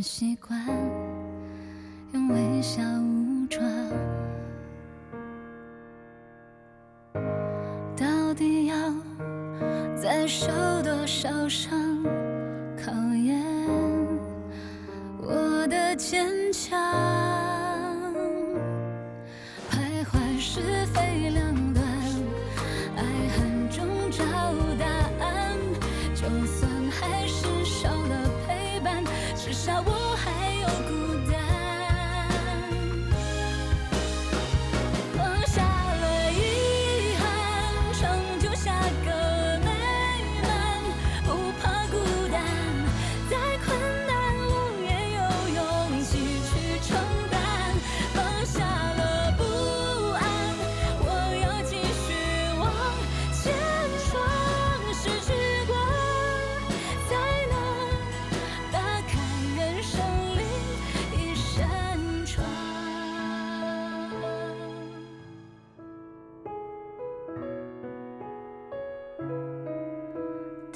渐习惯用微笑武装。到底要再受多少伤，考验我的坚强。徘徊是非两端，爱恨中找答案。就算还是少了陪伴，至少我还有孤单。放下了遗憾，成就下个美满，不怕孤单，再困难我也有勇气去承担。放下了不安，我要继续往前闯，失去过才能打开人生另一扇窗。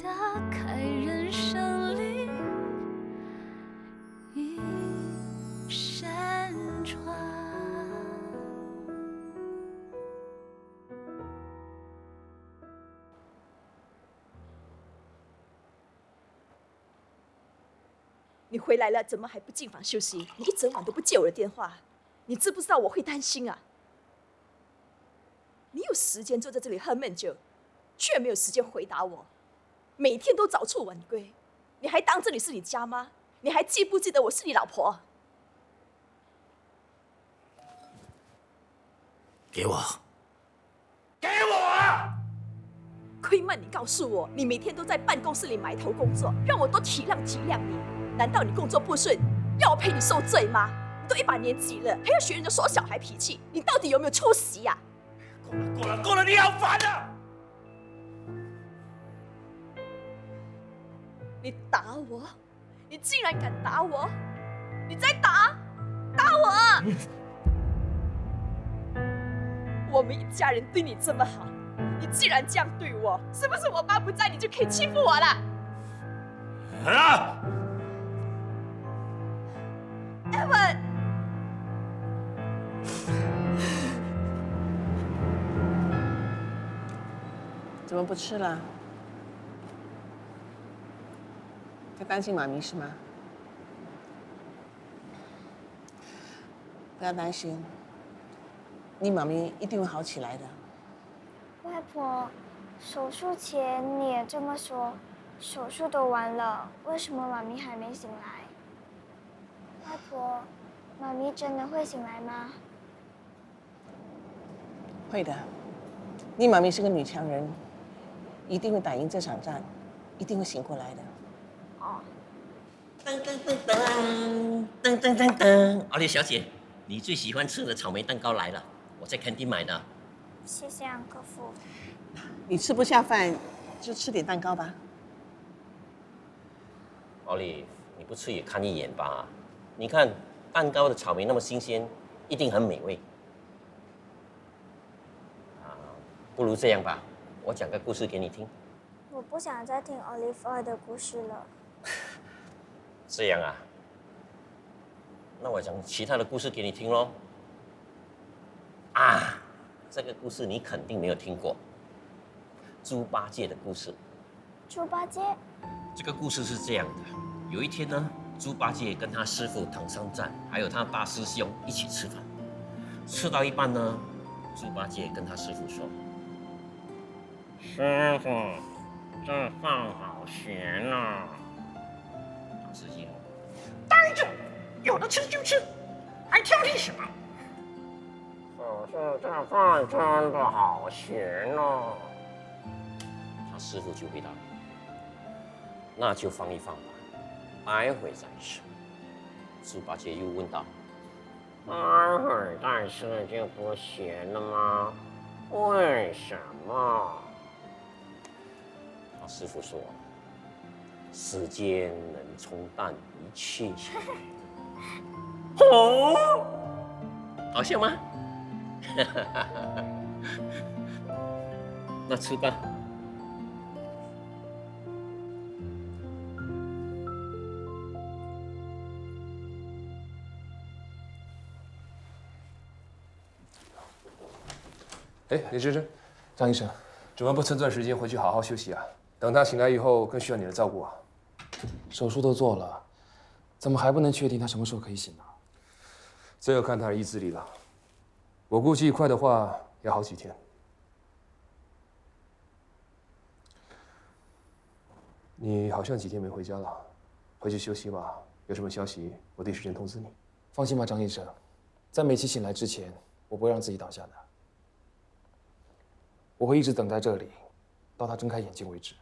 打开人生另一扇窗。你回来了，怎么还不进房休息？你一整晚都不接我的电话，你知不知道我会担心啊？你有时间坐在这里喝闷酒，却没有时间回答我，每天都早出晚归，你还当这里是你家吗？你还记不记得我是你老婆？给我，给我！亏慢你告诉我，你每天都在办公室里埋头工作，让我多体谅体谅你。难道你工作不顺，要我陪你受罪吗？你都一把年纪了，还要学人家耍小孩脾气，你到底有没有出息呀？够了，你好烦啊！你打我，你竟然敢打我！你再打我！我们一家人对你这么好，你既然这样对我，是不是我妈不在你就可以欺负我了？啊！ Evan， 怎么不吃了？在担心妈咪是吗？不要担心，你妈咪一定会好起来的。外婆，手术前你也这么说，手术都完了，为什么妈咪还没醒来？外婆，妈咪真的会醒来吗？会的，你妈咪是个女强人，一定会打赢这场战，一定会醒过来的。哦。噔噔噔噔噔噔噔噔，奥利小姐，你最喜欢吃的草莓蛋糕来了，我在肯丁买的。谢谢安哥父。你吃不下饭，就吃点蛋糕吧。奥利，你不吃也看一眼吧。你看蛋糕的草莓那么新鲜，一定很美味。不如这样吧，我讲个故事给你听。我不想再听 Oliver 的故事了。这样啊，那我讲其他的故事给你听咯。啊，这个故事你肯定没有听过，猪八戒的故事。猪八戒？这个故事是这样的：有一天呢，猪八戒跟他师傅唐三藏还有他大师兄一起吃饭，吃到一半呢，猪八戒跟他师傅说：“师傅，这饭好咸啊！”大师兄：“呆着，有的吃就吃，还挑剔什么？”可是这饭真的好咸哦。他师傅就回答：“那就放一放吧，待会再吃。”猪八戒又问道：“待会再吃就不咸了吗？为什么？”他师傅说：“时间能冲淡一切。”哦，好笑吗？那吃吧。哎，李先生，张医生，怎么不趁段时间回去好好休息啊？等他醒来以后，更需要你的照顾啊。手术都做了，怎么还不能确定他什么时候可以醒呢？这要看他的意志力了。我估计快的话要好几天。你好像几天没回家了，回去休息吧。有什么消息，我第一时间通知你。放心吧，张医生，在美琪醒来之前，我不会让自己倒下的。我会一直等在这里，到她睁开眼睛为止。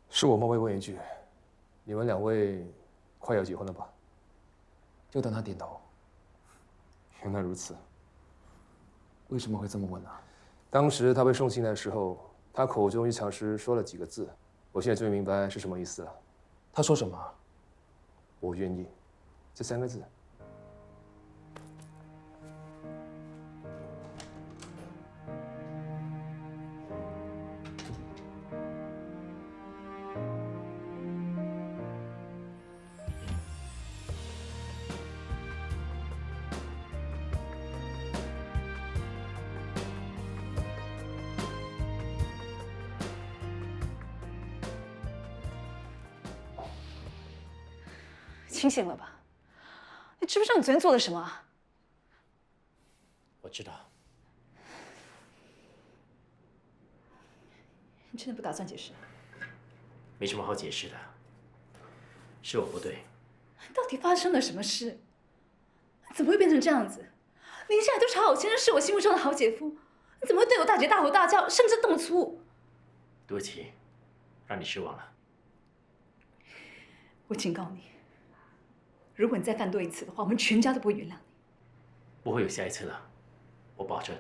是我冒昧问一句，你们两位快要结婚了吧？就等她点头。原来如此。为什么会这么问呢？当时他被送进来的时候，他口中一尝试说了几个字，我现在终于明白是什么意思了。他说什么？我愿意，这3个字。清醒了吧？你知不知道你昨天做了什么？我知道。你真的不打算解释？没什么好解释的，是我不对。到底发生了什么事？怎么会变成这样子？林夏都查好先生是我心目中的好姐夫，你怎么会对我大姐大吼大叫，甚至动粗？对不起，让你失望了。我警告你，如果你再犯多一次的话，我们全家都不会原谅你。不会有下一次了，我保证。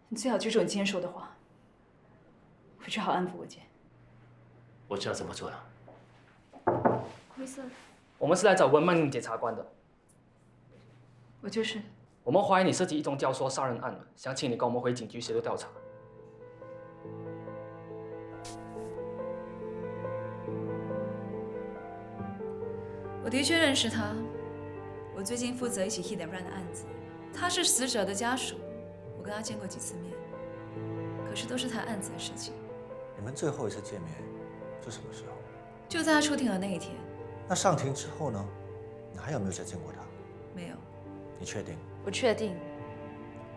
你最好记住你今天说的话，回去好好安抚我姐。我知道怎么做了。灰色，我们是来找温曼宁检察官的。我就是。我们怀疑你涉及一宗教唆杀人案，想请你跟我们回警局协助调查。我的确认识他，我最近负责一起 hit and run 的案子，他是死者的家属，我跟他见过几次面，可是都是谈案子的事情。你们最后一次见面是什么时候？就在他出庭的那一天。那上庭之后呢？你还有没有再见过他？没有。你确定？我确定。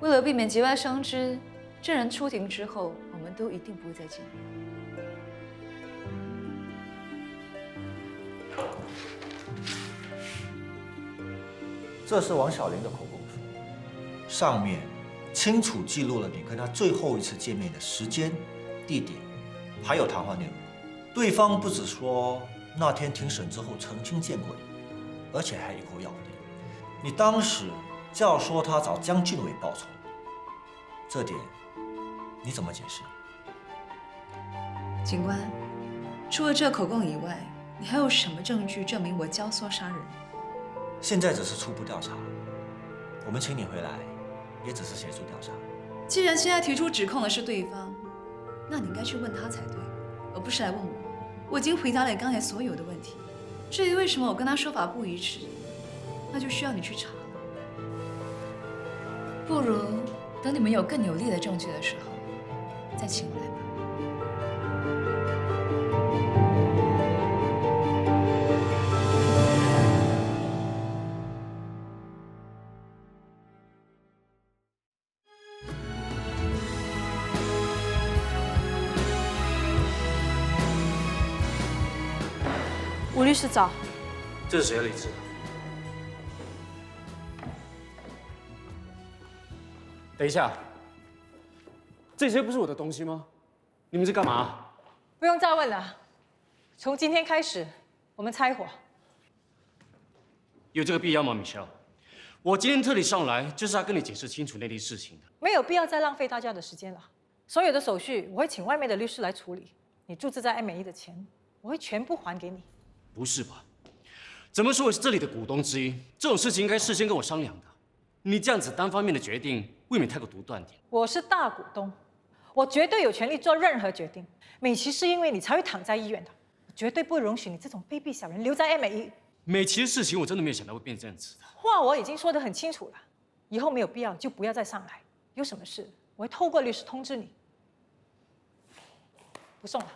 为了避免节外生枝，证人出庭之后，我们都一定不会再见面。这是王小玲的口供书，上面清楚记录了你跟他最后一次见面的时间、地点，还有谈话内容。对方不只说那天庭审之后曾经见过你，而且还一口咬定你当时就要说他找江俊伟报仇。这点你怎么解释？警官，除了这口供以外，你还有什么证据证明我教唆杀人？现在只是初步调查，我们请你回来，也只是协助调查。既然现在提出指控的是对方，那你应该去问他才对，而不是来问我。我已经回答了你刚才所有的问题，至于为什么我跟他说法不一致，那就需要你去查了。不如等你们有更有力的证据的时候，再请我来吧。吴律师早。这是谁的例子？等一下，这些不是我的东西吗？你们在干嘛？不用再问了，从今天开始，我们拆伙。有这个必要吗，Michelle？我今天特地上来就是要跟你解释清楚那件事情的。没有必要再浪费大家的时间了。所有的手续我会请外面的律师来处理，你注资在爱美一的钱，我会全部还给你。不是吧？怎么说我是这里的股东之一？这种事情应该事先跟我商量的。你这样子单方面的决定，未免太过独断点。我是大股东，我绝对有权利做任何决定。美琪是因为你才会躺在医院的，我绝对不容许你这种卑鄙小人留在爱美一。美琪的事情，我真的没有想到会变这样子的。话我已经说得很清楚了，以后没有必要就不要再上来。有什么事我会透过律师通知你。不送了。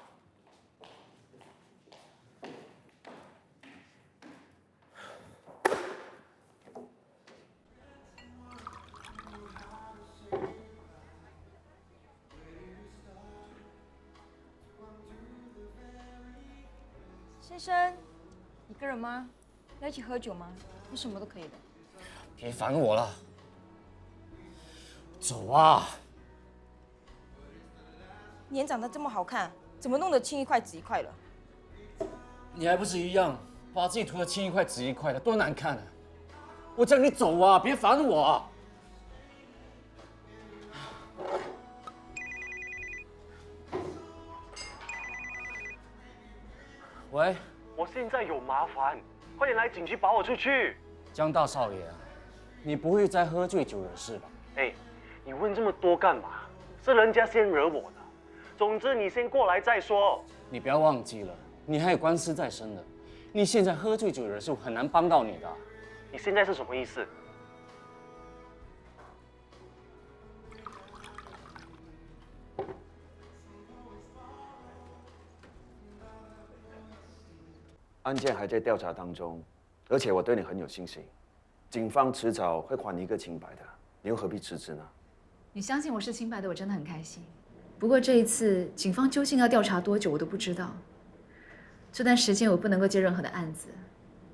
先生，一个人吗？要一起喝酒吗？我什么都可以的。别烦我了，走啊！脸长得这么好看，怎么弄得青一块紫一块了？你还不是一样，把自己涂得青一块紫一块的，多难看啊！我叫你走啊，别烦我啊！喂，我现在有麻烦，快点来警局把我出去！江大少爷啊，你不会再喝醉酒惹事吧？哎，你问这么多干嘛？是人家先惹我的。总之，你先过来再说。你不要忘记了，你还有官司在身的。你现在喝醉酒惹事，很难帮到你的。你现在是什么意思？案件还在调查当中，而且我对你很有信心，警方迟早会还你一个清白的，你又何必辞职呢？你相信我是清白的，我真的很开心。不过这一次，警方究竟要调查多久，我都不知道。这段时间我不能够接任何的案子，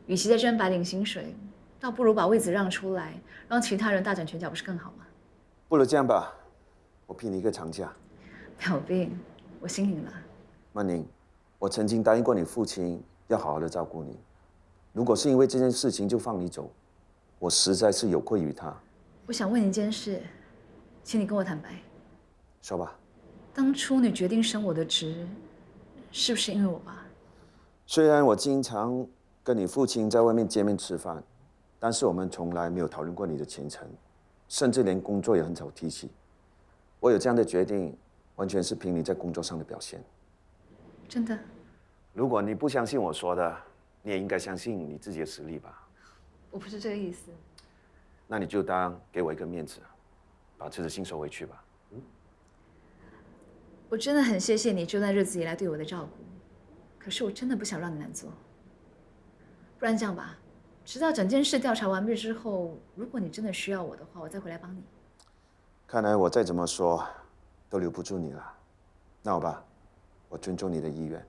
与其在这边白领薪水，倒不如把位子让出来，让其他人大展拳脚，不是更好吗？不如这样吧，我批你一个长假。表病，我心领了。曼宁，我曾经答应过你父亲要好好的照顾你，如果是因为这件事情就放你走，我实在是有愧于他。我想问你一件事，请你跟我坦白。说吧。当初你决定升我的职，是不是因为我爸？虽然我经常跟你父亲在外面见面吃饭，但是我们从来没有讨论过你的前程，甚至连工作也很少提起。我有这样的决定，完全是凭你在工作上的表现。真的？如果你不相信我说的，你也应该相信你自己的实力吧。我不是这个意思。那你就当给我一个面子，把这次心收回去吧。我真的很谢谢你这段日子以来对我的照顾，可是我真的不想让你难做。不然这样吧，直到整件事调查完毕之后，如果你真的需要我的话，我再回来帮你。看来我再怎么说都留不住你了。那好吧，我尊重你的意愿。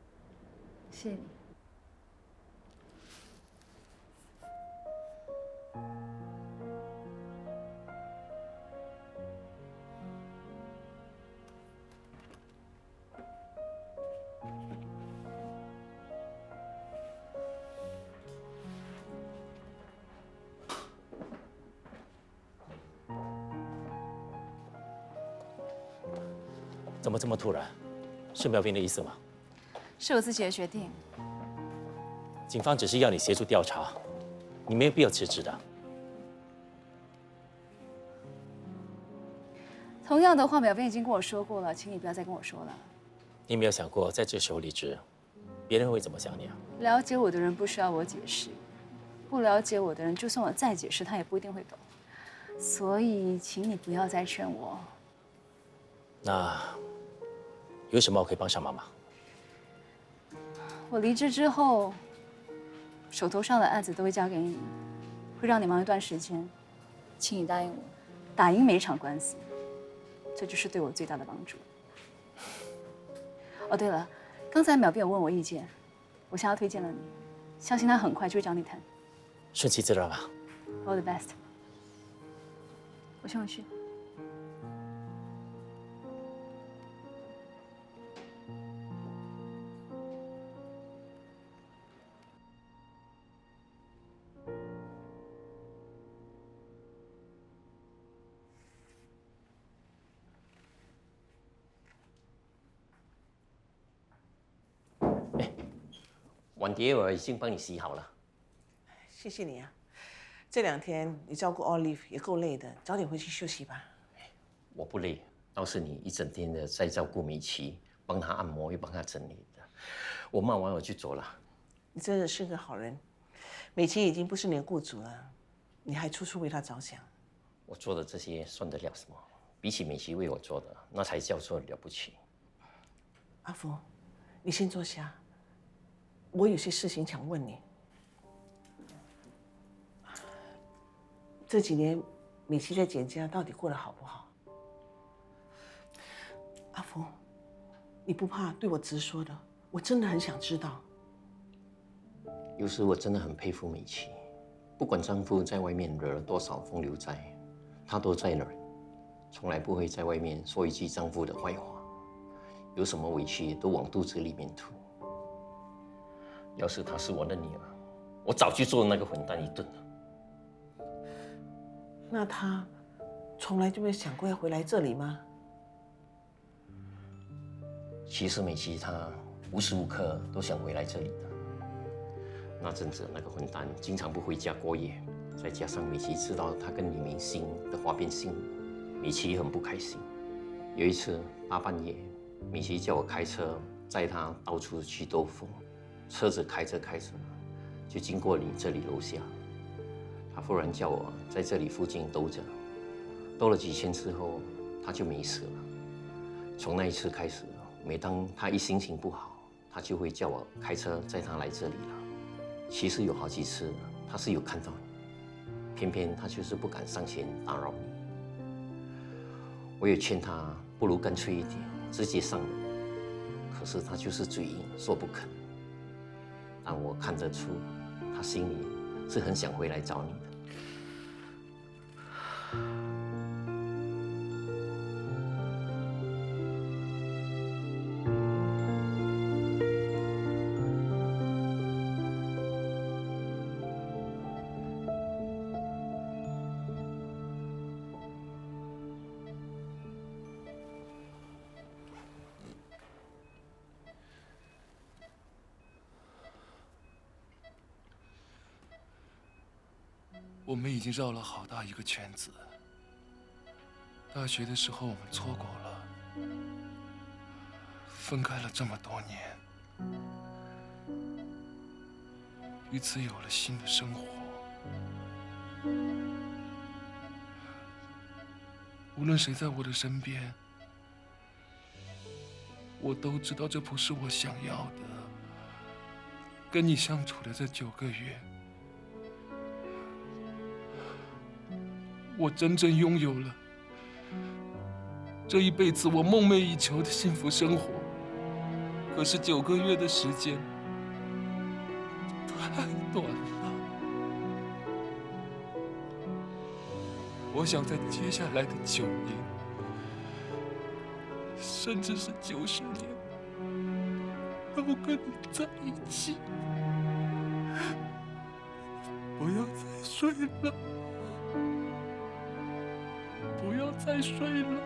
谢谢你。怎么这么突然？是苗斌的意思吗？是我自己的决定。警方只是要你协助调查，你没有必要辞职的。同样的话，苗斌已经跟我说过了，请你不要再跟我说了。你有没有想过，在这时候离职，别人会怎么想你啊？了解我的人不需要我解释，不了解我的人，就算我再解释，他也不一定会懂。所以，请你不要再劝我。那有什么我可以帮上忙吗？我离职之后，手头上的案子都会交给你，会让你忙一段时间，请你答应我，打赢每一场官司，这就是对我最大的帮助。哦，对了，刚才淼斌有问我意见，我向他推荐了你，相信他很快就会找你谈。顺其自然吧。All the best。我先回去。碗碟我已经帮你洗好了。谢谢你啊，这2天你照顾 Olive 也够累的，早点回去休息吧。我不累，倒是你一整天的在照顾美琪，帮她按摩又帮她整理的。我忙完我就走了。你真的是个好人，美琪已经不是你的雇主了，你还处处为她着想。我做的这些算得了什么？比起美琪为我做的，那才叫做了不起。阿福，你先坐下，我有些事情想问你。这几年，美琪在简家到底过得好不好？阿福，你不怕对我直说的？我真的很想知道。有时我真的很佩服美琪，不管丈夫在外面惹了多少风流债，她都在忍，从来不会在外面说一句丈夫的坏话，有什么委屈都往肚子里面吐。要是她是我的女儿，我早就揍那个混蛋一顿了。那她从来就没有想过要回来这里吗？其实美琪她无时无刻都想回来这里的。那阵子那个混蛋经常不回家过夜，再加上美琪知道他跟女明星的花边新闻，美琪很不开心。有一次大半夜，美琪叫我开车载她到处去兜风，车子开着开着就经过你这里楼下，她忽然叫我在这里附近兜着，兜了几圈之后，她就没事了。从那一次开始，每当她一心情不好，她就会叫我开车载她来这里了。其实有好几次，她是有看到你，偏偏她就是不敢上前打扰你。我也劝她不如干脆一点，直接上门，可是她就是嘴硬，说不肯。但我看得出，她心里是很想回来找你的。我们已经绕了好大一个圈子。大学的时候我们错过了，分开了这么多年，彼此有了新的生活。无论谁在我的身边，我都知道这不是我想要的。跟你相处的这9个月，我真正拥有了这一辈子我梦寐以求的幸福生活。可是9个月的时间太短了，我想在接下来的9年，甚至是90年，都跟你在一起。不要再睡了，不要再睡了。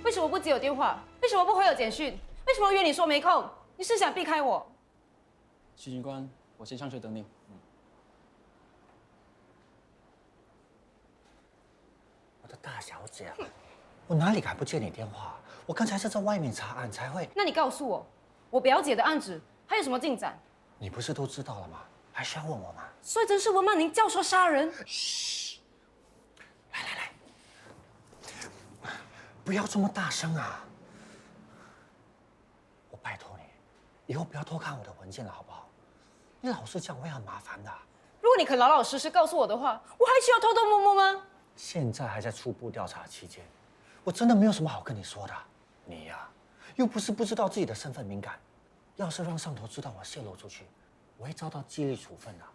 为什么不接我电话？为什么不回我简讯？为什么约你说没空？你是想避开我？许警官，我先上车等你。我的大小姐啊，我哪里敢不接你电话？我刚才是在外面查案才会。那你告诉我，我表姐的案子还有什么进展？你不是都知道了吗？还需要问我吗？所以真是温曼宁教唆杀人。嘘，来，不要这么大声啊！我拜托你，以后不要偷看我的文件了，好不好？你老是这样会很麻烦的。如果你肯老老实实告诉我的话，我还需要偷偷摸摸吗？现在还在初步调查期间，我真的没有什么好跟你说的。你呀，又不是不知道自己的身份敏感，要是让上头知道我泄露出去，我会遭到纪律处分的。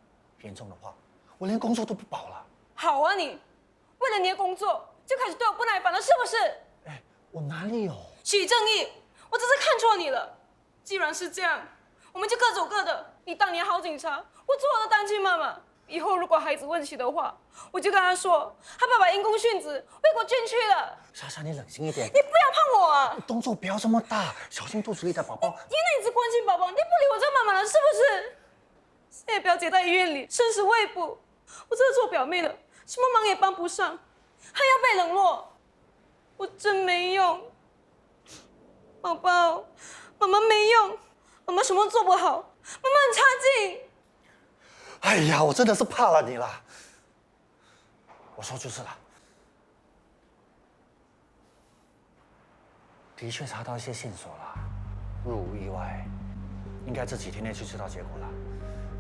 严重的话，我连工作都不保了。好啊你，为了你的工作就开始对我不耐烦了，是不是？我哪里有？许正义，我真是看错你了。既然是这样，我们就各走各的。你当年好警察，我做我的单亲妈妈。以后如果孩子问起的话，我就跟他说，他爸爸因公殉职，为国捐躯了。莎莎，你冷静一点。你不要碰我啊！动作不要这么大，小心肚子里的宝宝。你一直关心宝宝，你不理我这妈妈了是不是？现在表姐在医院里生死未卜，我这个做表妹的，什么忙也帮不上，还要被冷落，我真没用。宝宝，妈妈没用，妈妈什么都做不好，妈妈很差劲。哎呀，我真的是怕了你了。我说就是了，的确查到一些线索了，如无意外，应该这几天内就知道结果了。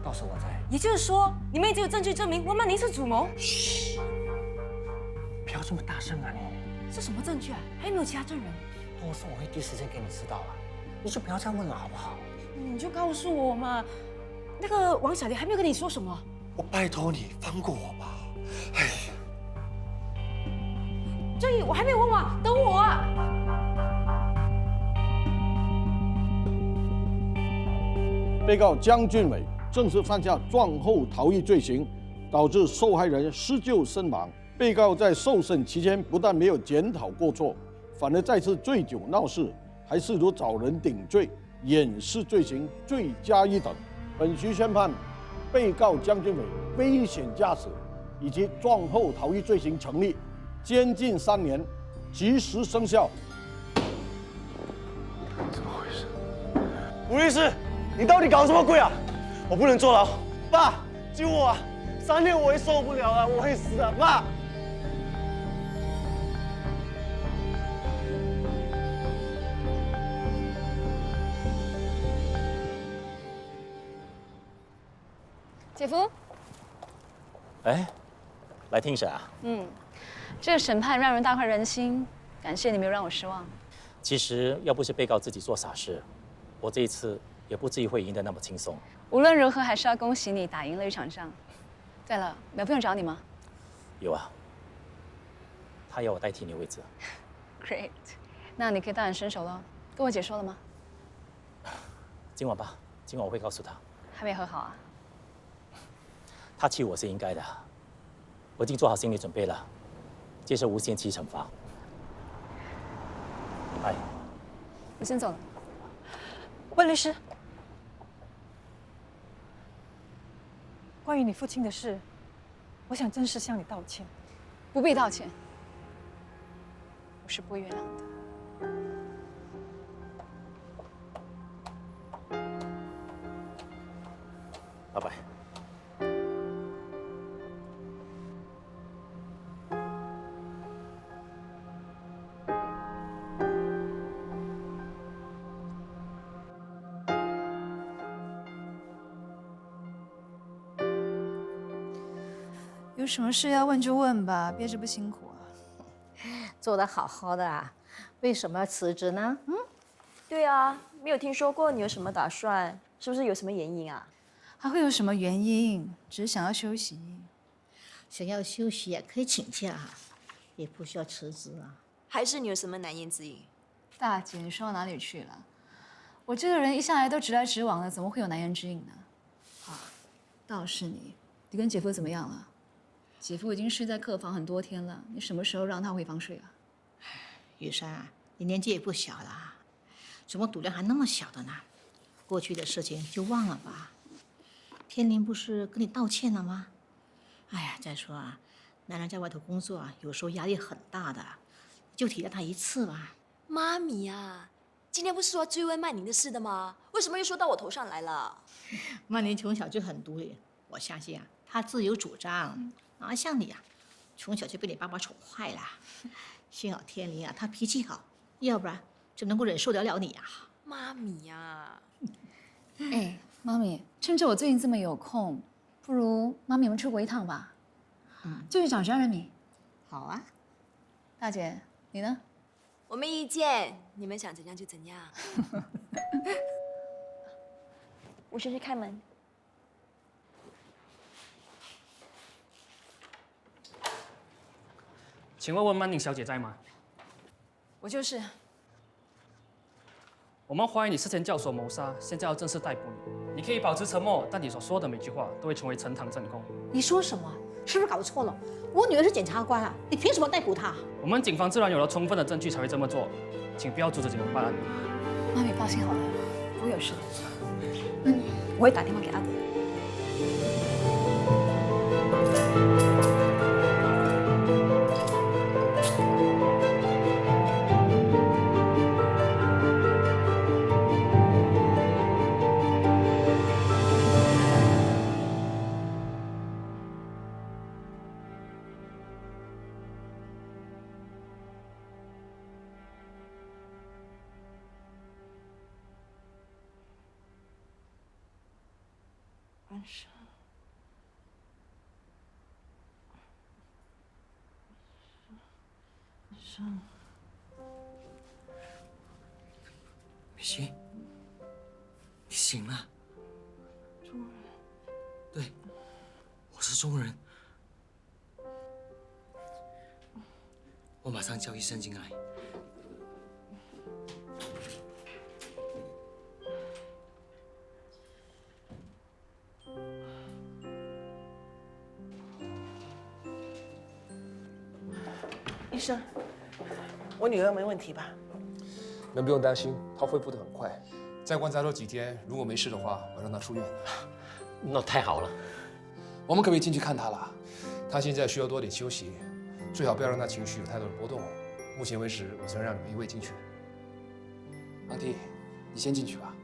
到时候我再……也就是说，你们已经有证据证明温曼妮是主谋？嘘，不要这么大声啊你！是什么证据啊？还有没有其他证人？到时候我会第一时间给你知道了，你就不要再问了好不好？你就告诉我嘛。那个王小玲还没有跟你说什么？我拜托你放过我吧。哎。正义，我还没问完，等我啊！被告江俊伟正式犯下撞后逃逸罪行，导致受害人施救身亡。被告在受审期间不但没有检讨过错，反而再次醉酒闹事，还试图找人顶罪，掩饰罪行，罪加一等。本局宣判，被告江俊伟危险驾驶以及撞后逃逸罪行成立，监禁3年，即时生效。怎么回事？吴律师，你到底搞什么鬼啊？我不能坐牢，爸，救我啊！3年我也受不了了，我会死的，爸。姐夫，哎，来听审啊？这个审判让人大快人心，感谢你没有让我失望。其实要不是被告自己做傻事，我这一次也不至于会赢得那么轻松。无论如何，还是要恭喜你打赢了一场仗。对了，苗朋友找你吗？有啊，他要我代替你的位置。Great， 那你可以大展身手了。跟我姐说了吗？今晚吧，今晚我会告诉他。还没和好啊？他气我是应该的，我已经做好心理准备了，接受无限期惩罚。拜。我先走了。温律师，关于你父亲的事，我想正式向你道歉。不必道歉，我是不会原谅的。拜拜。有什么事要问就问吧，憋着不辛苦啊。做得好好的啊，为什么要辞职呢？对啊，没有听说过你有什么打算，是不是有什么原因啊？还会有什么原因？只是想要休息。想要休息也可以请假，也不需要辞职啊。还是你有什么难言之隐？大姐，你说到哪里去了？我这个人一向来都直来直往的，怎么会有难言之隐呢？啊，倒是你跟姐夫怎么样了？姐夫已经睡在客房很多天了，你什么时候让他回房睡啊？雨珊，你年纪也不小了，怎么赌量还那么小的呢？过去的事情就忘了吧。天林不是跟你道歉了吗？哎呀，再说啊，男人在外头工作啊，有时候压力很大的，就体谅他一次吧。妈咪啊，今天不是说追问曼宁的事的吗？为什么又说到我头上来了？曼宁从小就很独立，我相信啊，她自有主张。哪像你啊，从小就被你爸爸宠坏了。幸好天林啊，他脾气好，要不然怎么能够忍受得了你啊？妈咪呀，哎，妈咪，趁着我最近这么有空，不如妈咪我们出国一趟吧？就去找张仁敏。好啊。大姐，你呢？我没意见，你们想怎样就怎样。我先去开门。请问温曼宁小姐在吗？我就是。我们怀疑你事前教唆谋杀，现在要正式逮捕你。你可以保持沉默，但你所说的每句话都会成为呈堂证供。你说什么？是不是搞错了？我女儿是检察官啊，你凭什么逮捕她？我们警方自然有了充分的证据才会这么做，请不要阻止警方办案。妈咪放心好了，不会有事的。我会打电话给阿德。安生，安生，美心，你醒了。中人，对，我是中人。我马上叫医生进来。医生，我女儿没问题吧？能不用担心，她恢复得很快。再观察多几天，如果没事的话，我让她出院。那太好了。我们可不可以进去看她了？她现在需要多点休息，最好不要让她情绪有太多的波动。目前为止，我只能让你们一位进去。昂弟，你先进去吧。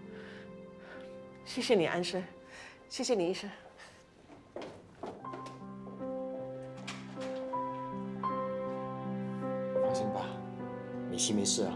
谢谢你，安生，谢谢你，医生。放心吧，美心没事啊。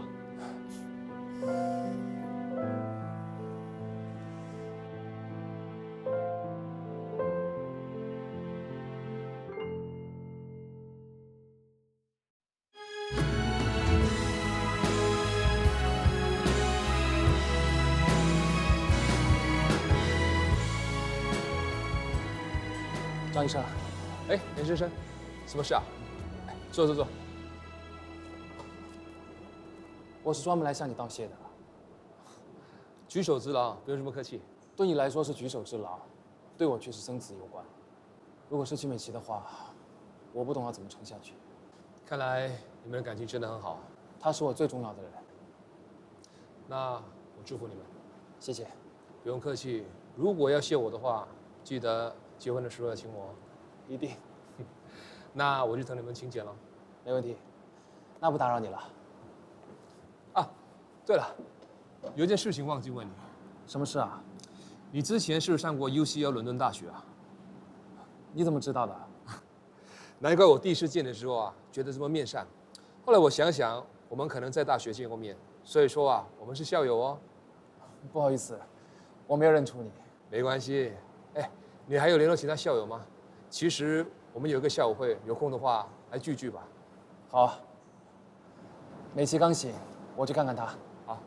张医生，哎，严先生，什么事啊？来，坐坐坐。我是专门来向你道谢的。举手之劳，不用这么客气。对你来说是举手之劳，对我却是生死攸关。如果失去美琪的话，我不懂要怎么撑下去。看来你们的感情真的很好。她是我最重要的人。那我祝福你们。谢谢。不用客气。如果要谢我的话，记得结婚的时候要请我。一定。那我就等你们请柬了。没问题。那不打扰你了。啊，对了，有一件事情忘记问你。什么事啊？你之前是不是上过 UCL 伦敦大学啊？你怎么知道的？难怪我第一次见的时候啊，觉得这么面善。后来我想想，我们可能在大学见过面，所以说啊，我们是校友哦。不好意思，我没有认出你。没关系。哎，你还有联络其他校友吗？其实我们有一个校友会，有空的话来聚聚吧。好啊。美琪刚醒，我去看看她。好。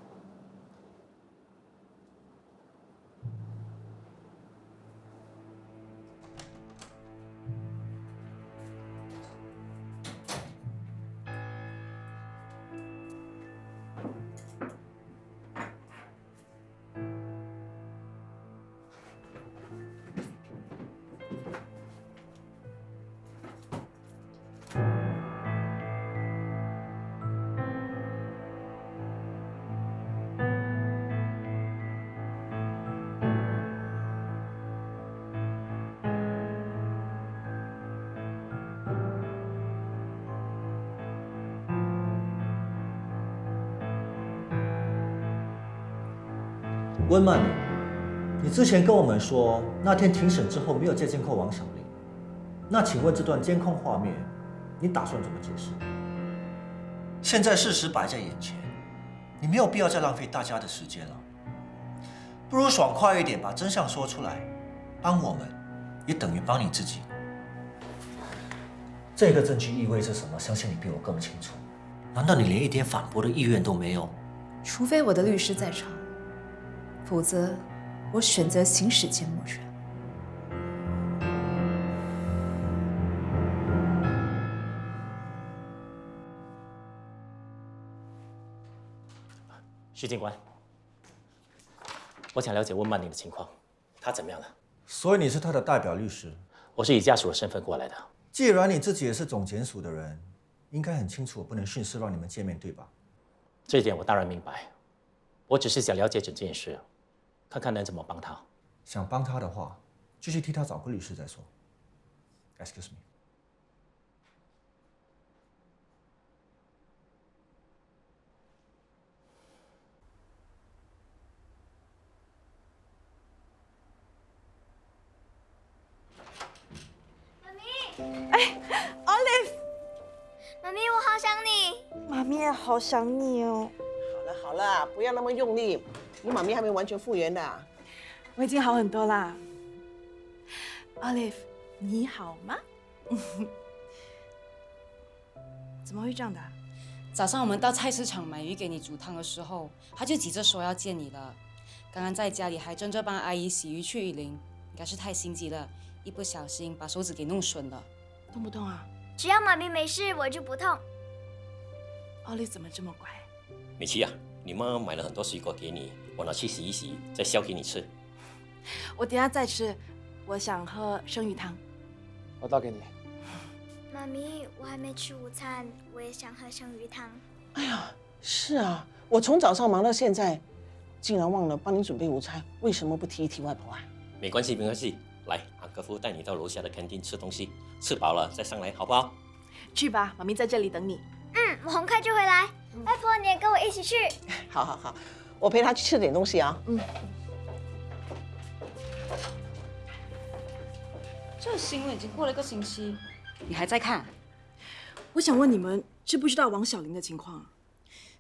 温曼玲，你之前跟我们说那天庭审之后没有再监控王小玲，那请问这段监控画面，你打算怎么解释？现在事实摆在眼前，你没有必要再浪费大家的时间了，不如爽快一点把真相说出来，帮我们，也等于帮你自己。这个证据意味着什么？相信你比我更清楚。难道你连一点反驳的意愿都没有？除非我的律师在场。否则，我选择行使缄默权。徐警官，我想了解温曼玲的情况。他怎么样了？所以你是他的代表律师？我是以家属的身份过来的。既然你自己也是总检署的人，应该很清楚我不能顺势让你们见面，对吧？这一点我当然明白，我只是想了解整件事，看看能怎么帮他。想帮他的话，就去替他找个律师再说。Excuse me。Olive， 妈咪，我好想你。妈咪也好想你哦。好了，不要那么用力，你妈咪还没完全复原的。我已经好很多啦。Olive， 你好吗？怎么会这样的？早上我们到菜市场买鱼给你煮汤的时候，他就急着说要见你了。刚刚在家里还争着帮阿姨洗鱼去雨林，应该是太心急了，一不小心把手指给弄损了。痛不痛啊？只要妈咪没事，我就不痛。Olive 怎么这么乖？美琪啊，你妈买了很多水果给你，我拿去洗一洗，再削给你吃。我等下再吃，我想喝生鱼汤。我倒给你。妈咪，我还没吃午餐，我也想喝生鱼汤。哎呀，是啊，我从早上忙到现在，竟然忘了帮你准备午餐，为什么不提一提外婆啊？没关系，没关系。来，阿哥夫带你到楼下的餐厅吃东西，吃饱了再上来，好不好？去吧，妈咪在这里等你。我很快就回来。外婆，你也跟我一起去。好，我陪她去吃点东西啊。这新闻已经过了1个星期，你还在看？我想问你们，知不知道王小玲的情况？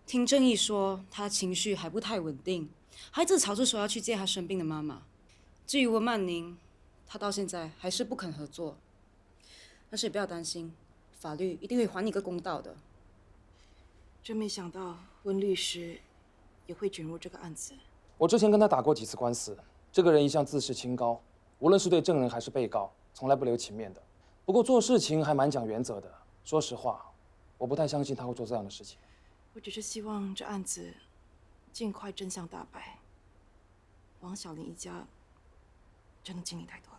听郑义说，她情绪还不太稳定，还自吵着说要去接她生病的妈妈。至于温曼宁，她到现在还是不肯合作。但是不要担心，法律一定会还你个公道的。真没想到温律师也会卷入这个案子。我之前跟他打过几次官司，这个人一向自视清高，无论是对证人还是被告，从来不留情面的。不过做事情还蛮讲原则的。说实话，我不太相信他会做这样的事情。我只是希望这案子尽快真相大白。王小玲一家真的经历太多了。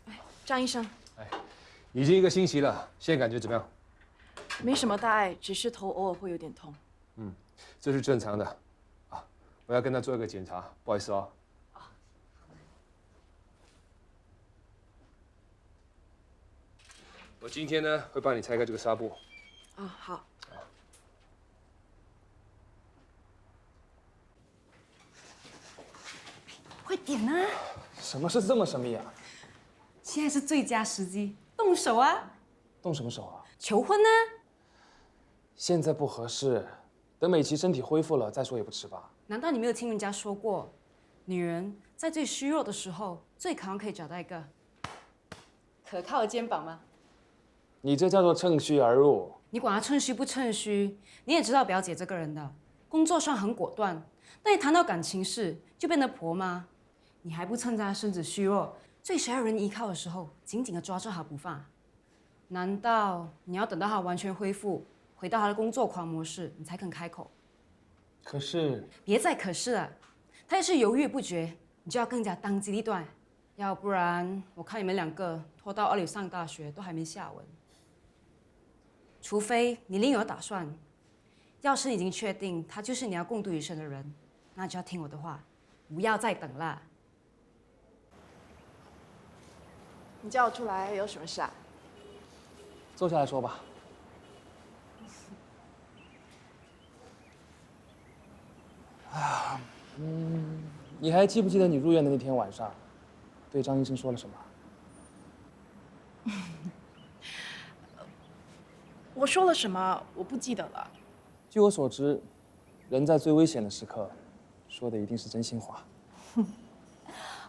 哎，张医生，已经1个星期了，现在感觉怎么样？没什么大碍，只是头偶尔会有点痛。这是正常的。啊，我要跟他做一个检查，不好意思哦。我今天呢会帮你拆开这个纱布。好。快点啊！什么事这么神秘啊？现在是最佳时机，动手啊！动什么手啊？求婚啊！现在不合适，等美琪身体恢复了再说也不迟吧？难道你没有听人家说过，女人在最虚弱的时候，最渴望可以找到一个可靠的肩膀吗？你这叫做趁虚而入。你管他趁虚不趁虚，你也知道表姐这个人的工作上很果断，但一谈到感情事就变得婆妈。你还不趁她身子虚弱、最需要人依靠的时候，紧紧地抓住她不放？难道你要等到她完全恢复，回到她的工作狂模式，你才肯开口？可是，别再可是了，她要是犹豫不决，你就要更加当机立断，要不然我看你们2个拖到Olive上大学都还没下文。除非你另有打算，要是已经确定他就是你要共度余生的人，那就要听我的话，不要再等了。你叫我出来有什么事啊？坐下来说吧。你还记不记得你入院的那天晚上，对张医生说了什么？我说了什么？我不记得了。据我所知，人在最危险的时刻，说的一定是真心话。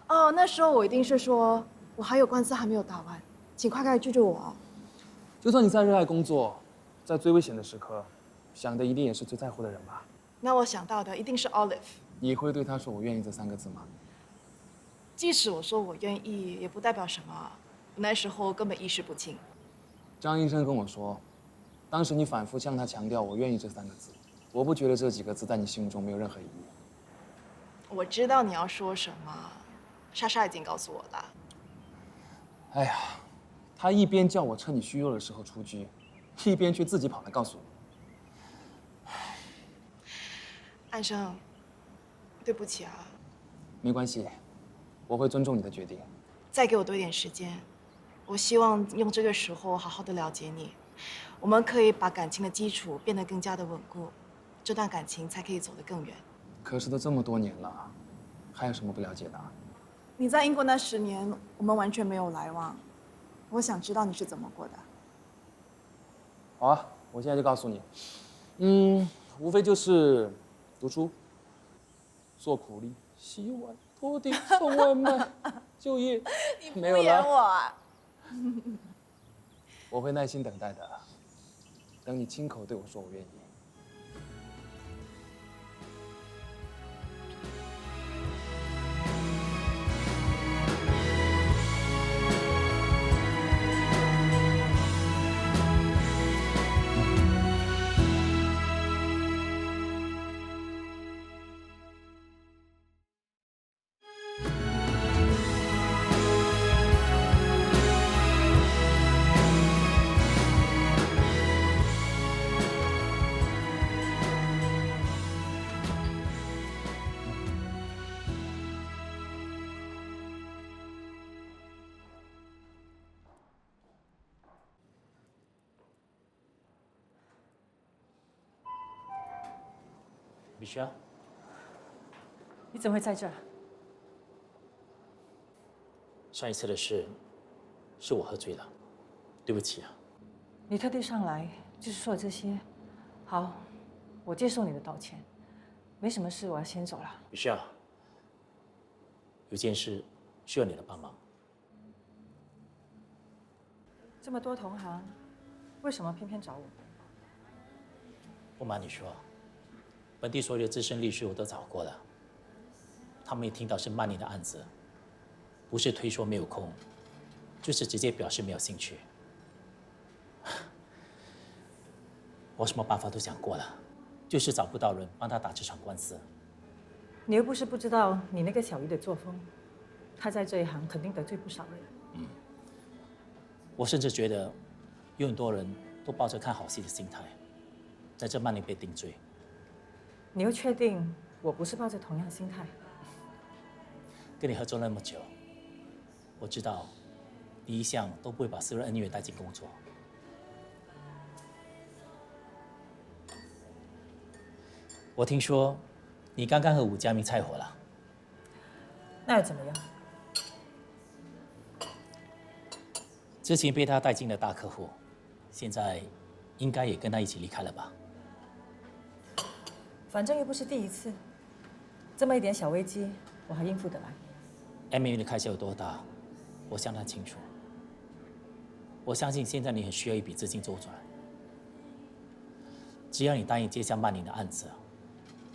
哦，那时候我一定是说，我还有官司还没有打完，请快来救救我。就算你再热爱工作，在最危险的时刻，想的一定也是最在乎的人吧？那我想到的一定是 Olive。你会对他说“我愿意”这3个字吗？即使我说我愿意，也不代表什么。我那时候根本意识不清。张医生跟我说，当时你反复向他强调“我愿意”这3个字，我不觉得这几个字在你心目中没有任何意义。我知道你要说什么，莎莎已经告诉我了。哎呀，他一边叫我趁你虚弱的时候出局，一边却自己跑来告诉我。安生，对不起啊。没关系，我会尊重你的决定。再给我多一点时间，我希望用这个时候好好的了解你，我们可以把感情的基础变得更加的稳固，这段感情才可以走得更远。可是都这么多年了，还有什么不了解的？你在英国那10年，我们完全没有来往，我想知道你是怎么过的。好啊，我现在就告诉你。无非就是读书、做苦力、洗碗、拖地、送外卖、就业，没有了。我啊！我会耐心等待的，等你亲口对我说我愿意。米莎，你怎么会在这儿？上一次的事，是我喝醉了，对不起啊。你特地上来就是说这些。好，我接受你的道歉。没什么事，我要先走了。米莎，有件事需要你的帮忙。这么多同行，为什么偏偏找我？不瞒你说，本地所有的资深律师我都找过了，他们一听到是曼宁的案子，不是推说没有空，就是直接表示没有兴趣。我什么办法都想过了，就是找不到人帮他打这场官司。你又不是不知道你那个小姨的作风，她在这一行肯定得罪不少人。我甚至觉得，有很多人都抱着看好戏的心态，在这曼宁被定罪。你又确定我不是抱着同样心态？跟你合作那么久，我知道你一向都不会把私人恩怨带进工作。我听说你刚刚和武家明拆伙了，那又怎么样？之前被他带进的大客户，现在应该也跟他一起离开了吧？反正又不是第一次，这么一点小危机，我还应付得来。MAU 的开销有多大，我相当清楚。我相信现在你很需要一笔资金周转，只要你答应接下曼宁的案子，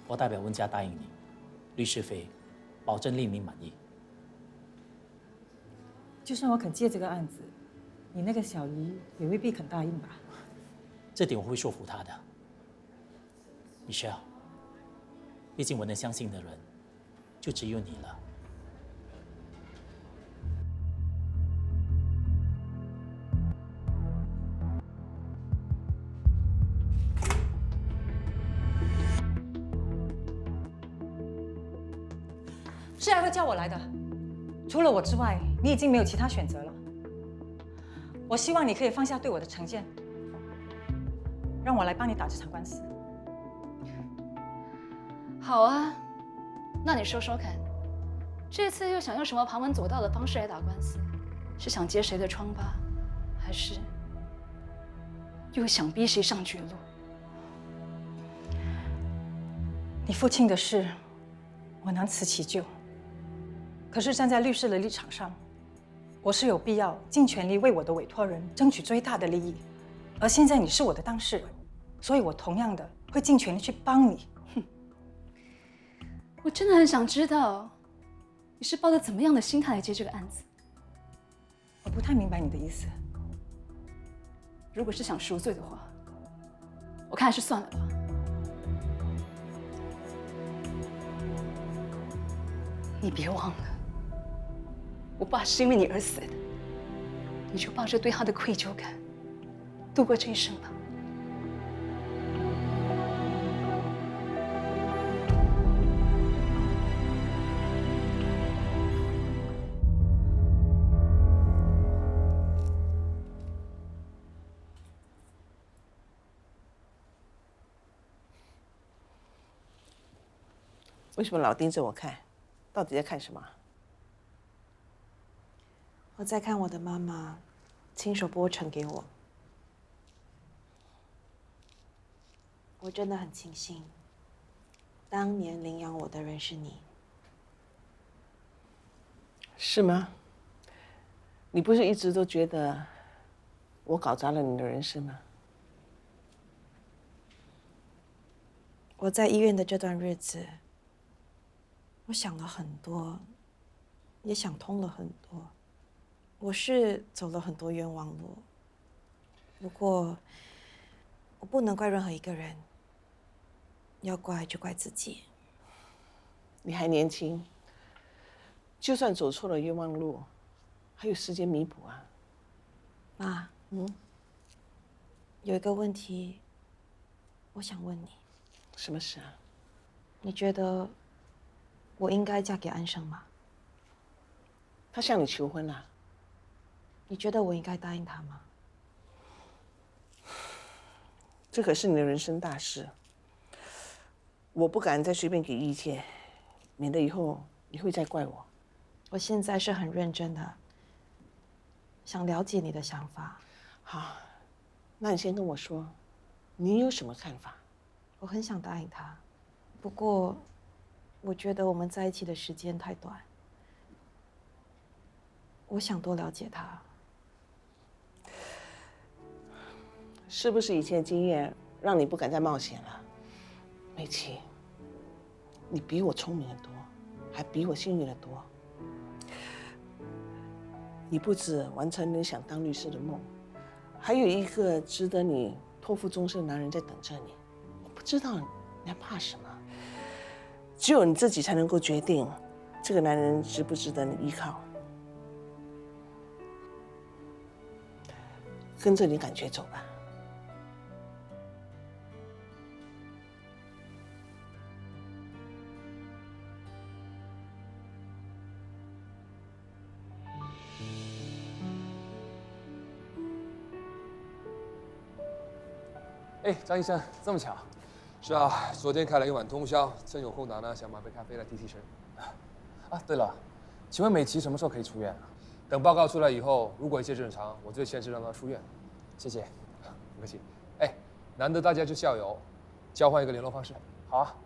我代表温家答应你，律师费保证令你满意。就算我肯接这个案子，你那个小姨也未必肯答应吧？这点我会说服他的。Michelle， 毕竟我能相信的人就只有你了。是还会叫我来的，除了我之外，你已经没有其他选择了。我希望你可以放下对我的成见，让我来帮你打这场官司。好啊，那你说说看，这次又想用什么旁门左道的方式来打官司？是想揭谁的疮疤，还是又想逼谁上绝路？你父亲的事，我难辞其咎。可是站在律师的立场上，我是有必要尽全力为我的委托人争取最大的利益。而现在你是我的当事人，所以我同样的会尽全力去帮你。我真的很想知道，你是抱着怎么样的心态来接这个案子？我不太明白你的意思。如果是想赎罪的话，我看还是算了吧。你别忘了，我爸是因为你而死的，你就抱着对他的愧疚感度过这一生吧。为什么老盯着我看？到底在看什么？我在看我的妈妈亲手剥橙给我。我真的很庆幸，当年领养我的人是你。是吗？你不是一直都觉得我搞砸了你的人生吗？我在医院的这段日子，我想了很多，也想通了很多。我是走了很多冤枉路，不过我不能怪任何一个人，要怪就怪自己。你还年轻，就算走错了冤枉路，还有时间弥补啊。妈，有一个问题，我想问你。什么事啊？你觉得我应该嫁给安生吗？他向你求婚了。你觉得我应该答应他吗？这可是你的人生大事，我不敢再随便给意见，免得以后你会再怪我。我现在是很认真的，想了解你的想法。好，那你先跟我说，你有什么看法？我很想答应他，不过我觉得我们在一起的时间太短，我想多了解他。是不是以前的经验让你不敢再冒险了？美琪，你比我聪明得多，还比我幸运得多。你不止完成你想当律师的梦，还有一个值得你托付终身的男人在等着你。我不知道你还怕什么？只有你自己才能够决定这个男人值不值得你依靠。跟着你感觉走吧。哎，张医生，这么巧？是啊，昨天开了一晚通宵，趁有空档呢，想买杯咖啡来提提神。啊，对了，请问美琪什么时候可以出院啊？等报告出来以后，如果一切正常，我最先是让她出院。谢谢，不客气。哎，难得大家是校友，交换一个联络方式。好啊。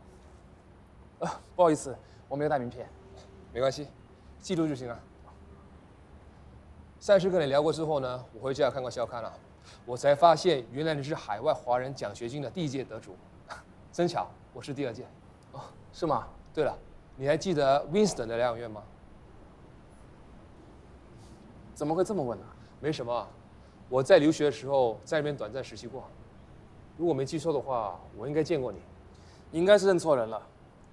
不好意思，我没有带名片。没关系，记录就行了。赛事跟你聊过之后呢，我回家看过校刊了。我才发现，原来你是海外华人奖学金的第1届得主，真巧，我是第2届。哦，是吗？对了，你还记得 Winston 的疗养院吗？怎么会这么问呢？没什么，我在留学的时候在那边短暂实习过。如果没记错的话，我应该见过你。应该是认错人了。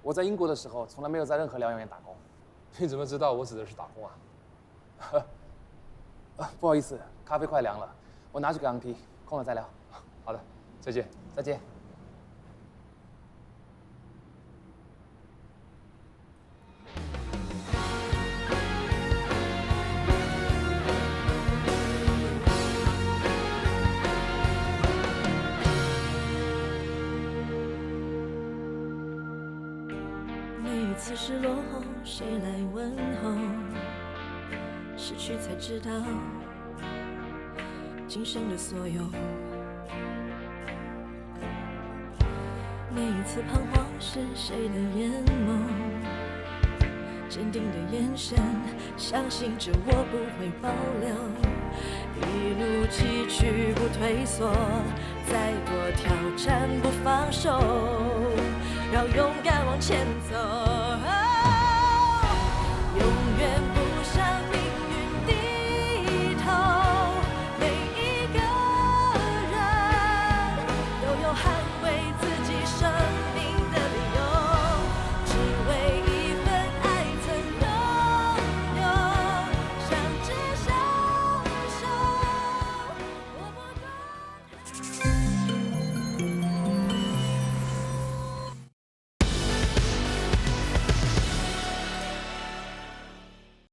我在英国的时候，从来没有在任何疗养院打工。你怎么知道我指的是打工啊？不好意思，咖啡快凉了。我拿去给昂皮，空了再聊。好的，再见。再见。每一次失落后，谁来问候？失去才知道。今生的所有，每一次彷徨是谁的眼眸？坚定的眼神，相信着我不会保留。一路崎岖不退缩，再多挑战不放手，要勇敢往前走。